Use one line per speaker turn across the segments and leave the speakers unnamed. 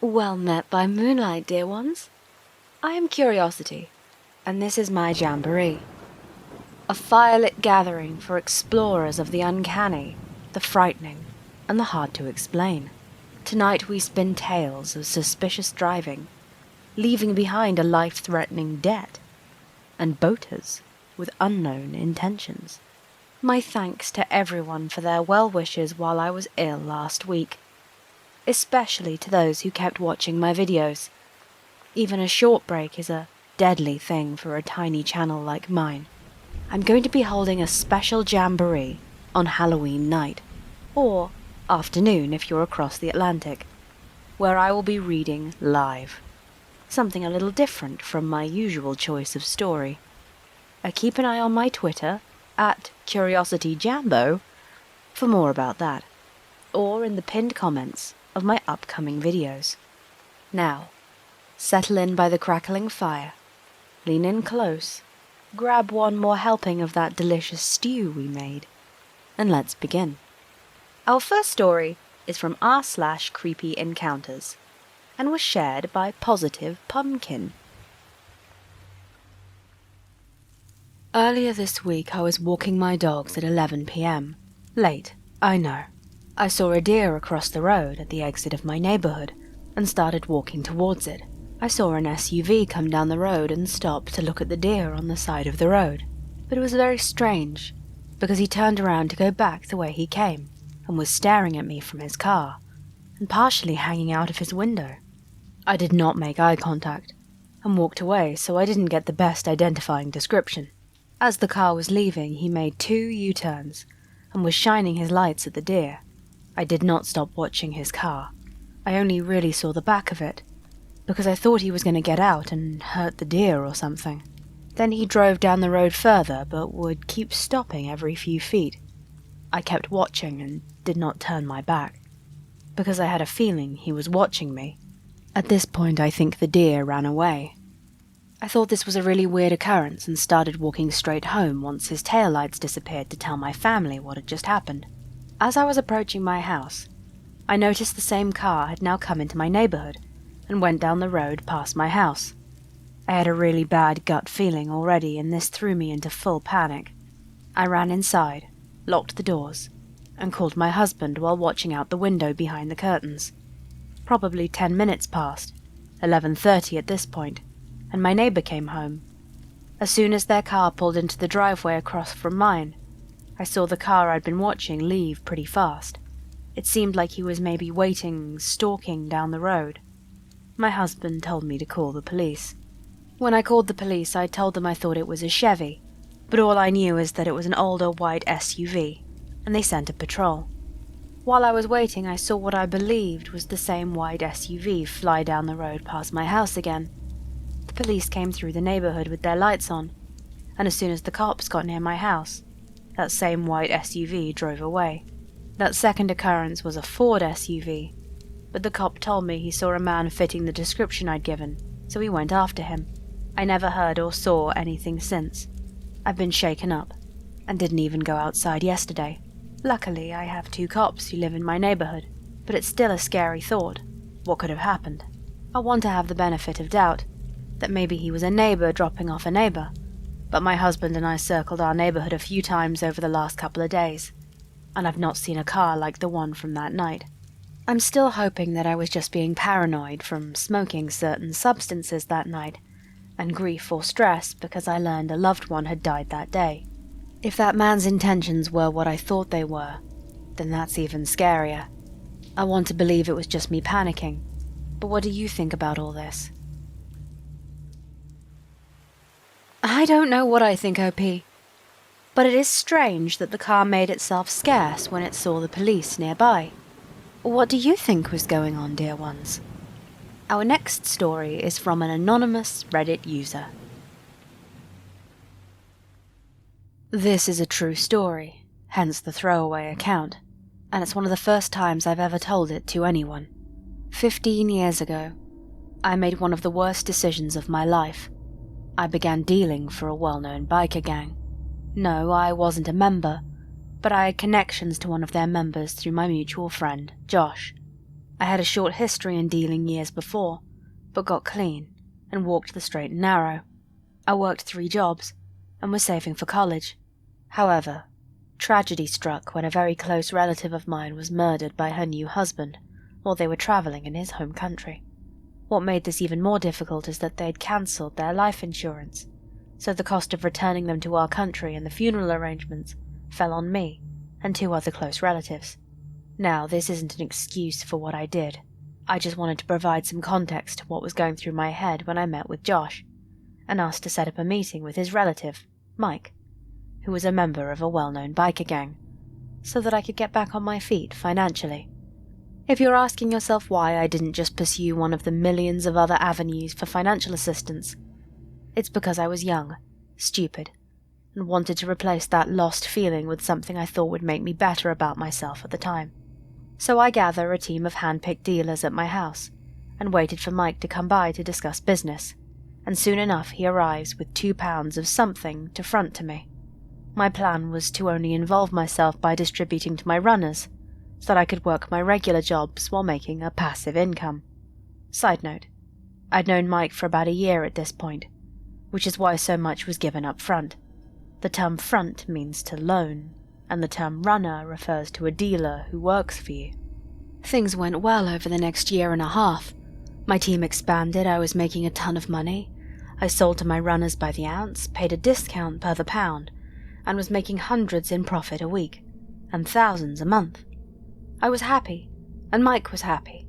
Well met by moonlight, dear ones. I am Curiosity, and this is my jamboree. A firelit gathering for explorers of the uncanny, the frightening, and the hard to explain. Tonight we spin tales of suspicious driving, leaving behind a life-threatening debt, and boaters with unknown intentions. My thanks to everyone for their well wishes while I was ill last week, especially to those who kept watching my videos. Even a short break is a deadly thing for a tiny channel like mine. I'm going to be holding a special jamboree on Halloween night, or afternoon if you're across the Atlantic, where I will be reading live. Something a little different from my usual choice of story. Keep an eye on my Twitter, @CuriosityJambo, for more about that, or in the pinned comments of my upcoming videos. Now, settle in by the crackling fire, lean in close, grab one more helping of that delicious stew we made, and let's begin. Our first story is from r/creepy encounters, and was shared by PositivePumkin. Earlier this week I was walking my dogs at 11 p.m. Late, I know. I saw a deer across the road at the exit of my neighborhood and started walking towards it. I saw an SUV come down the road and stop to look at the deer on the side of the road. But it was very strange, because he turned around to go back the way he came and was staring at me from his car and partially hanging out of his window. I did not make eye contact and walked away, so I didn't get the best identifying description. As the car was leaving, he made 2 U-turns and was shining his lights at the deer. I did not stop watching his car. I only really saw the back of it, because I thought he was going to get out and hurt the deer or something. Then he drove down the road further, but would keep stopping every few feet. I kept watching and did not turn my back, because I had a feeling he was watching me. At this point, I think the deer ran away. I thought this was a really weird occurrence and started walking straight home once his taillights disappeared to tell my family what had just happened. As I was approaching my house, I noticed the same car had now come into my neighborhood and went down the road past my house. I had a really bad gut feeling already, and this threw me into full panic. I ran inside, locked the doors, and called my husband while watching out the window behind the curtains. Probably 10 minutes passed, 11:30 at this point, and my neighbor came home. As soon as their car pulled into the driveway across from mine, I saw the car I'd been watching leave pretty fast. It seemed like he was maybe waiting, stalking down the road. My husband told me to call the police. When I called the police, I told them I thought it was a Chevy, but all I knew is that it was an older white SUV, and they sent a patrol. While I was waiting, I saw what I believed was the same white SUV fly down the road past my house again. The police came through the neighborhood with their lights on, and as soon as the cops got near my house, that same white SUV drove away. That second occurrence was a Ford SUV, but the cop told me he saw a man fitting the description I'd given, so he went after him. I never heard or saw anything since. I've been shaken up, and didn't even go outside yesterday. Luckily, I have 2 cops who live in my neighborhood, but it's still a scary thought. What could have happened? I want to have the benefit of doubt, that maybe he was a neighbor dropping off a neighbor, but my husband and I circled our neighborhood a few times over the last couple of days, and I've not seen a car like the one from that night. I'm still hoping that I was just being paranoid from smoking certain substances that night, and grief or stress because I learned a loved one had died that day. If that man's intentions were what I thought they were, then that's even scarier. I want to believe it was just me panicking, but what do you think about all this? I don't know what I think, OP, but it is strange that the car made itself scarce when it saw the police nearby. What do you think was going on, dear ones? Our next story is from an anonymous Reddit user. This is a true story, hence the throwaway account, and it's one of the first times I've ever told it to anyone. 15 years ago, I made one of the worst decisions of my life. I began dealing for a well-known biker gang. No, I wasn't a member, but I had connections to one of their members through my mutual friend, Josh. I had a short history in dealing years before, but got clean and walked the straight and narrow. I worked 3 jobs and was saving for college. However, tragedy struck when a very close relative of mine was murdered by her new husband while they were traveling in his home country. What made this even more difficult is that they'd cancelled their life insurance, so the cost of returning them to our country and the funeral arrangements fell on me and 2 other close relatives. Now, this isn't an excuse for what I did. I just wanted to provide some context to what was going through my head when I met with Josh, and asked to set up a meeting with his relative, Mike, who was a member of a well-known biker gang, so that I could get back on my feet financially. If you're asking yourself why I didn't just pursue one of the millions of other avenues for financial assistance, it's because I was young, stupid, and wanted to replace that lost feeling with something I thought would make me better about myself at the time. So I gathered a team of hand-picked dealers at my house, and waited for Mike to come by to discuss business, and soon enough he arrives with 2 pounds of something to front to me. My plan was to only involve myself by distributing to my runners, so that I could work my regular jobs while making a passive income. Side note, I'd known Mike for about a year at this point, which is why so much was given up front. The term front means to loan, and the term runner refers to a dealer who works for you. Things went well over the next year and a half. My team expanded, I was making a ton of money. I sold to my runners by the ounce, paid a discount per the pound, and was making hundreds in profit a week, and thousands a month. I was happy, and Mike was happy,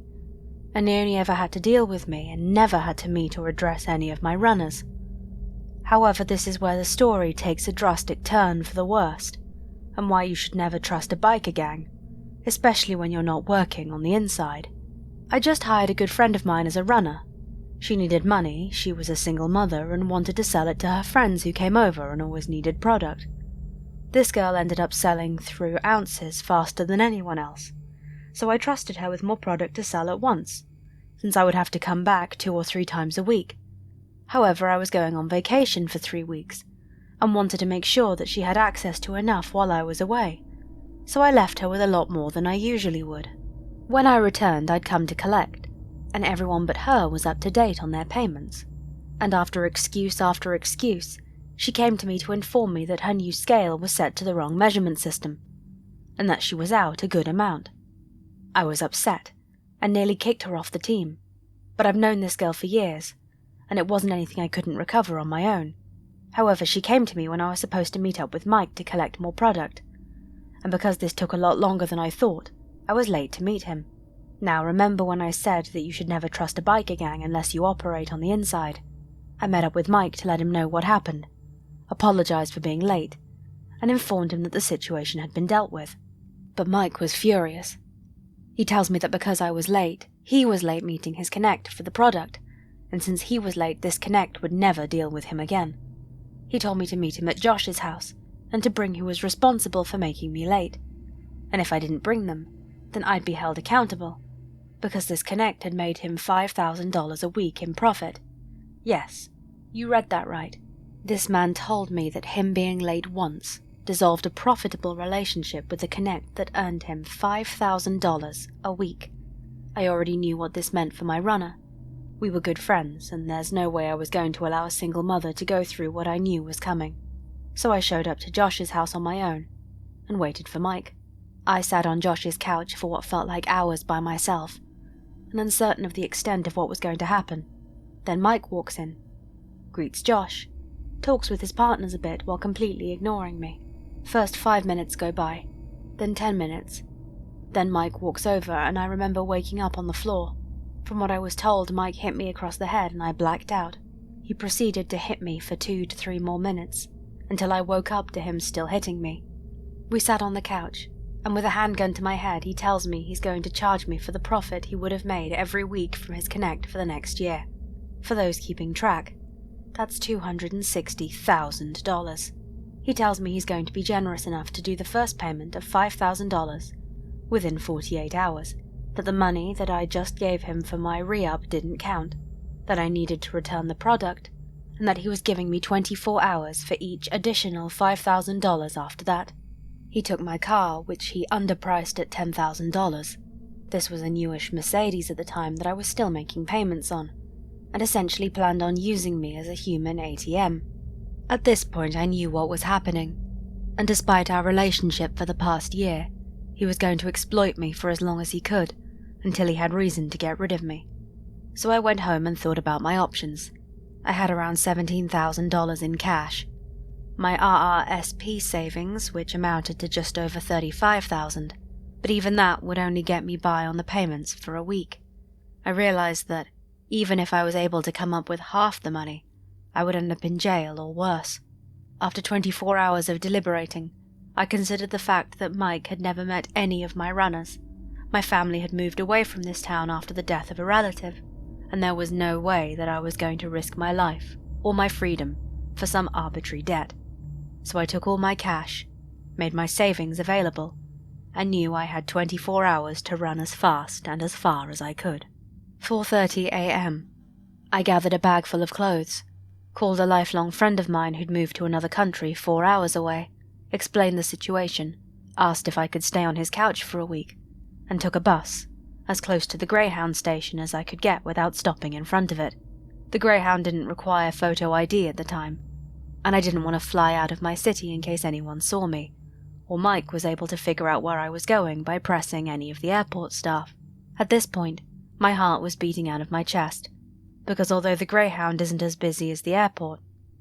and he only ever had to deal with me and never had to meet or address any of my runners. However, this is where the story takes a drastic turn for the worst, and why you should never trust a biker gang, especially when you're not working on the inside. I just hired a good friend of mine as a runner. She needed money, she was a single mother and wanted to sell it to her friends who came over and always needed product. This girl ended up selling through ounces faster than anyone else, so I trusted her with more product to sell at once, since I would have to come back 2 or 3 times a week. However, I was going on vacation for 3 weeks, and wanted to make sure that she had access to enough while I was away, so I left her with a lot more than I usually would. When I returned, I'd come to collect, and everyone but her was up to date on their payments, and after excuse, she came to me to inform me that her new scale was set to the wrong measurement system, and that she was out a good amount. I was upset, and nearly kicked her off the team, but I've known this girl for years, and it wasn't anything I couldn't recover on my own. However, she came to me when I was supposed to meet up with Mike to collect more product, and because this took a lot longer than I thought, I was late to meet him. Now, remember when I said that you should never trust a biker gang unless you operate on the inside? I met up with Mike to let him know what happened, apologized for being late, and informed him that the situation had been dealt with. But Mike was furious. He tells me that because I was late, he was late meeting his connect for the product, and since he was late, this connect would never deal with him again. He told me to meet him at Josh's house, and to bring who was responsible for making me late, and if I didn't bring them, then I'd be held accountable, because this connect had made him $5,000 a week in profit. Yes, you read that right. This man told me that him being late once dissolved a profitable relationship with a connect that earned him $5,000 a week. I already knew what this meant for my runner. We were good friends, and there's no way I was going to allow a single mother to go through what I knew was coming. So I showed up to Josh's house on my own, and waited for Mike. I sat on Josh's couch for what felt like hours by myself, and uncertain of the extent of what was going to happen. Then Mike walks in, greets Josh, talks with his partners a bit while completely ignoring me. First 5 minutes go by, then 10 minutes. Then Mike walks over, and I remember waking up on the floor. From what I was told, Mike hit me across the head and I blacked out. He proceeded to hit me for 2 to 3 more minutes, until I woke up to him still hitting me. We sat on the couch, and with a handgun to my head, he tells me he's going to charge me for the profit he would have made every week from his connect for the next year. For those keeping track, that's $260,000. He tells me he's going to be generous enough to do the first payment of $5,000 within 48 hours, that the money that I just gave him for my re-up didn't count, that I needed to return the product, and that he was giving me 24 hours for each additional $5,000 after that. He took my car, which he underpriced at $10,000. This was a newish Mercedes at the time that I was still making payments on, and essentially planned on using me as a human ATM. At this point I knew what was happening, and despite our relationship for the past year, he was going to exploit me for as long as he could, until he had reason to get rid of me. So I went home and thought about my options. I had around $17,000 in cash. My RRSP savings, which amounted to just over $35,000, but even that would only get me by on the payments for a week. I realized that, even if I was able to come up with half the money, I would end up in jail or worse. After 24 hours of deliberating, I considered the fact that Mike had never met any of my runners. My family had moved away from this town after the death of a relative, and there was no way that I was going to risk my life or my freedom for some arbitrary debt. So I took all my cash, made my savings available, and knew I had 24 hours to run as fast and as far as I could. 4:30 a.m. I gathered a bag full of clothes, called a lifelong friend of mine who'd moved to another country 4 hours away, explained the situation, asked if I could stay on his couch for a week, and took a bus, as close to the Greyhound station as I could get without stopping in front of it. The Greyhound didn't require photo ID at the time, and I didn't want to fly out of my city in case anyone saw me, or Mike was able to figure out where I was going by pressing any of the airport staff. At this point, my heart was beating out of my chest, because although the Greyhound isn't as busy as the airport,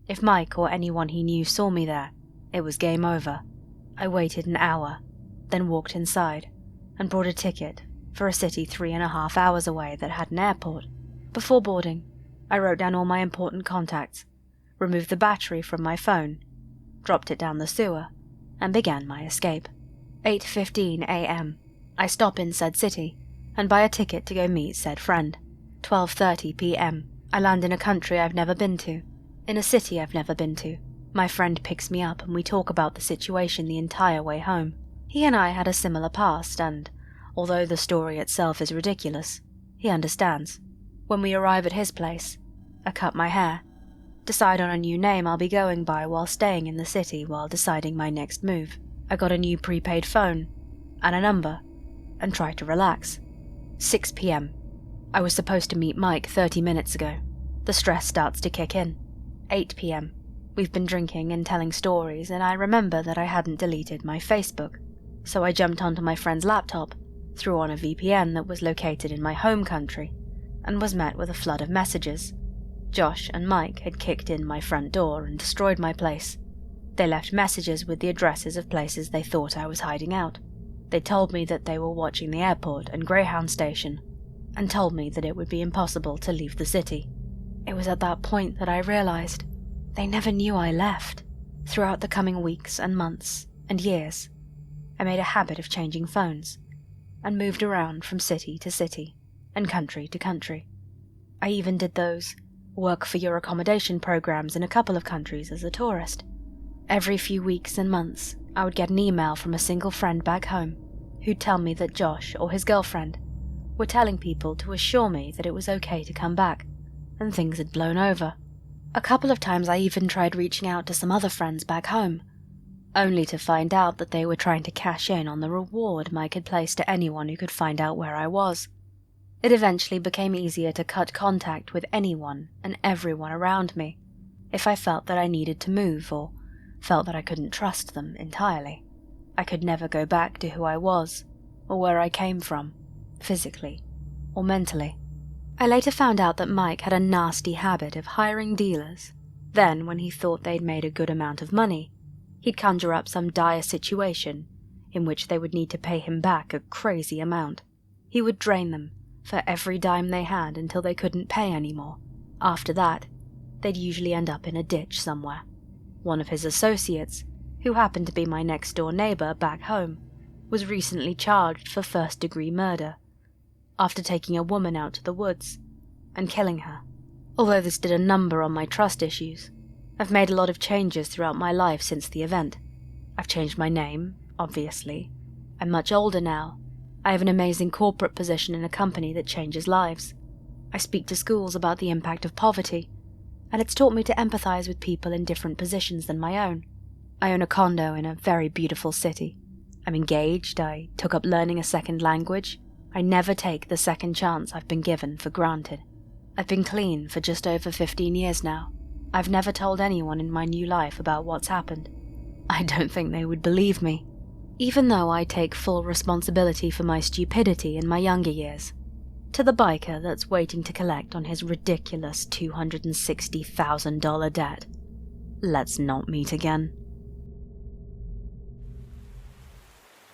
if Mike or anyone he knew saw me there, it was game over. I waited an hour, then walked inside, and bought a ticket for a city 3.5 hours away that had an airport. Before boarding, I wrote down all my important contacts, removed the battery from my phone, dropped it down the sewer, and began my escape. 8:15 a.m. I stop in said city, and buy a ticket to go meet said friend. 12:30 p.m. I land in a country I've never been to, in a city I've never been to. My friend picks me up and we talk about the situation the entire way home. He and I had a similar past and, although the story itself is ridiculous, he understands. When we arrive at his place, I cut my hair, decide on a new name I'll be going by while staying in the city while deciding my next move. I got a new prepaid phone, and a number, and tried to relax. 6 p.m. I was supposed to meet Mike 30 minutes ago. The stress starts to kick in. 8 p.m. We've been drinking and telling stories, and I remember that I hadn't deleted my Facebook. So I jumped onto my friend's laptop, threw on a VPN that was located in my home country, and was met with a flood of messages. Josh and Mike had kicked in my front door and destroyed my place. They left messages with the addresses of places they thought I was hiding out. They told me that they were watching the airport and Greyhound station, and told me that it would be impossible to leave the city. It was at that point that I realized they never knew I left. Throughout the coming weeks and months and years, I made a habit of changing phones, and moved around from city to city and country to country. I even did those work for your accommodation programs in a couple of countries as a tourist. Every few weeks and months, I would get an email from a single friend back home who'd tell me that Josh or his girlfriend were telling people to assure me that it was okay to come back, and things had blown over. A couple of times I even tried reaching out to some other friends back home, only to find out that they were trying to cash in on the reward Mike had placed to anyone who could find out where I was. It eventually became easier to cut contact with anyone and everyone around me if I felt that I needed to move or felt that I couldn't trust them entirely. I could never go back to who I was or where I came from, physically or mentally. I later found out that Mike had a nasty habit of hiring dealers. Then, when he thought they'd made a good amount of money, he'd conjure up some dire situation in which they would need to pay him back a crazy amount. He would drain them for every dime they had until they couldn't pay anymore. After that, they'd usually end up in a ditch somewhere. One of his associates, who happened to be my next-door neighbor back home, was recently charged for first-degree murder, after taking a woman out to the woods and killing her. Although this did a number on my trust issues, I've made a lot of changes throughout my life since the event. I've changed my name, obviously. I'm much older now. I have an amazing corporate position in a company that changes lives. I speak to schools about the impact of poverty, and it's taught me to empathize with people in different positions than my own. I own a condo in a very beautiful city. I'm engaged, I took up learning a second language, I never take the second chance I've been given for granted. I've been clean for just over 15 years now. I've never told anyone in my new life about what's happened. I don't think they would believe me, even though I take full responsibility for my stupidity in my younger years. To the biker that's waiting to collect on his ridiculous $260,000 debt, let's not meet again.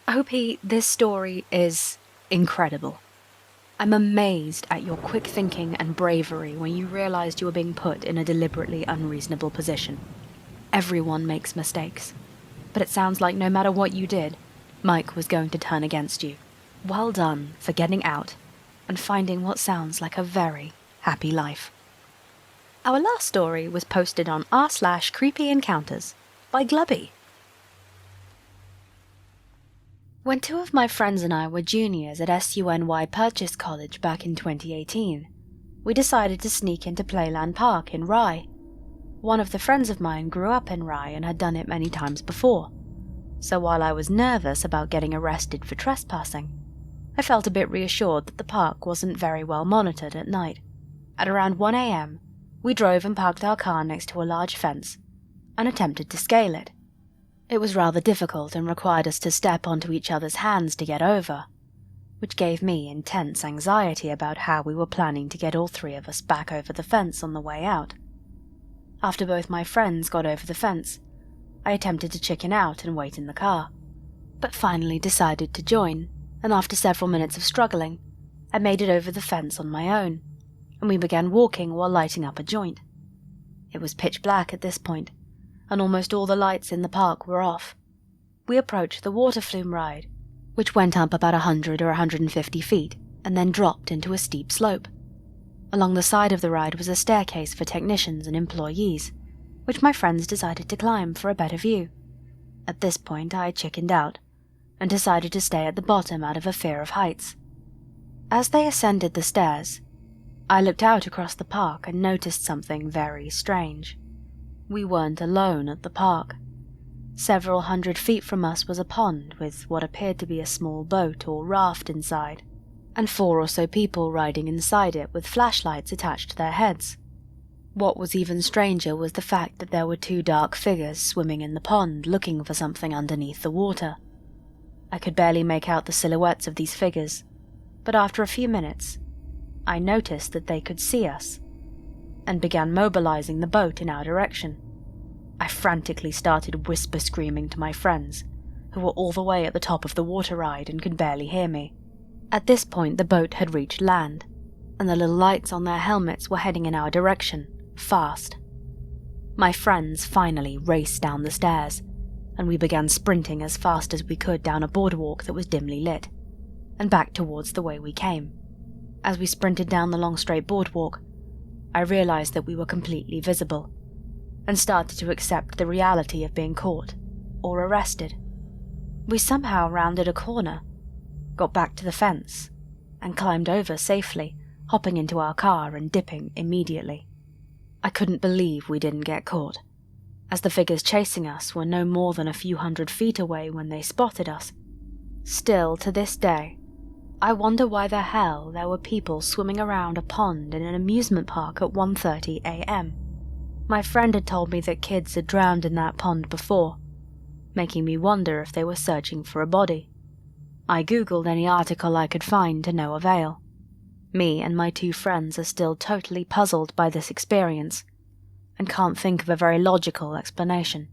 OP, this story is incredible. I'm amazed at your quick thinking and bravery when you realized you were being put in a deliberately unreasonable position. Everyone makes mistakes, but it sounds like no matter what you did, Mike was going to turn against you. Well done for getting out and finding what sounds like a very happy life. Our last story was posted on r/creepy encounters by Glubby. When two of my friends and I were juniors at SUNY Purchase College back in 2018, we decided to sneak into Playland Park in Rye. One of the friends of mine grew up in Rye and had done it many times before, so while I was nervous about getting arrested for trespassing, I felt a bit reassured that the park wasn't very well monitored at night. At around 1 a.m, we drove and parked our car next to a large fence and attempted to scale it. It was rather difficult and required us to step onto each other's hands to get over, which gave me intense anxiety about how we were planning to get all three of us back over the fence on the way out. After both my friends got over the fence, I attempted to chicken out and wait in the car, but finally decided to join, and after several minutes of struggling, I made it over the fence on my own, and we began walking while lighting up a joint. It was pitch black at this point, and almost all the lights in the park were off. We approached the water flume ride, which went up about 100 or 150 feet and then dropped into a steep slope. Along the side of the ride was a staircase for technicians and employees, which my friends decided to climb for a better view. At this point I chickened out and decided to stay at the bottom out of a fear of heights. As they ascended the stairs, I looked out across the park and noticed something very strange. We weren't alone at the park. Several hundred feet from us was a pond with what appeared to be a small boat or raft inside, and 4 or so people riding inside it with flashlights attached to their heads. What was even stranger was the fact that there were 2 dark figures swimming in the pond looking for something underneath the water. I could barely make out the silhouettes of these figures, but after a few minutes, I noticed that they could see us and began mobilizing the boat in our direction. I frantically started whisper screaming to my friends, who were all the way at the top of the water ride and could barely hear me. At this point the boat had reached land, and the little lights on their helmets were heading in our direction, fast. My friends finally raced down the stairs, and we began sprinting as fast as we could down a boardwalk that was dimly lit, and back towards the way we came. As we sprinted down the long straight boardwalk, I realized that we were completely visible, and started to accept the reality of being caught or arrested. We somehow rounded a corner, got back to the fence, and climbed over safely, hopping into our car and dipping immediately. I couldn't believe we didn't get caught, as the figures chasing us were no more than a few hundred feet away when they spotted us. Still, to this day, I wonder why the hell there were people swimming around a pond in an amusement park at 1:30 a.m. My friend had told me that kids had drowned in that pond before, making me wonder if they were searching for a body. I googled any article I could find to no avail. Me and my 2 friends are still totally puzzled by this experience, and can't think of a very logical explanation.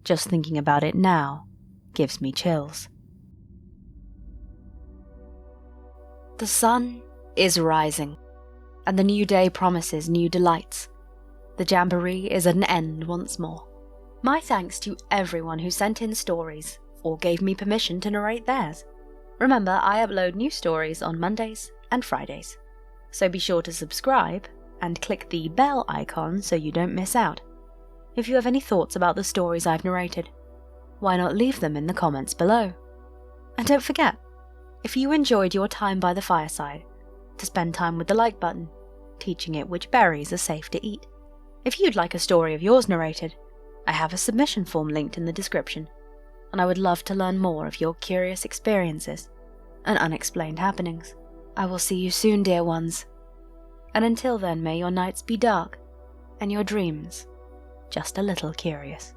Just thinking about it now gives me chills. The sun is rising, and the new day promises new delights. The jamboree is at an end once more. My thanks to everyone who sent in stories or gave me permission to narrate theirs. Remember, I upload new stories on Mondays and Fridays, so be sure to subscribe and click the bell icon so you don't miss out. If you have any thoughts about the stories I've narrated, why not leave them in the comments below? And don't forget, if you enjoyed your time by the fireside, to spend time with the like button, teaching it which berries are safe to eat. If you'd like a story of yours narrated, I have a submission form linked in the description, and I would love to learn more of your curious experiences and unexplained happenings. I will see you soon, dear ones. And until then, may your nights be dark and your dreams just a little curious.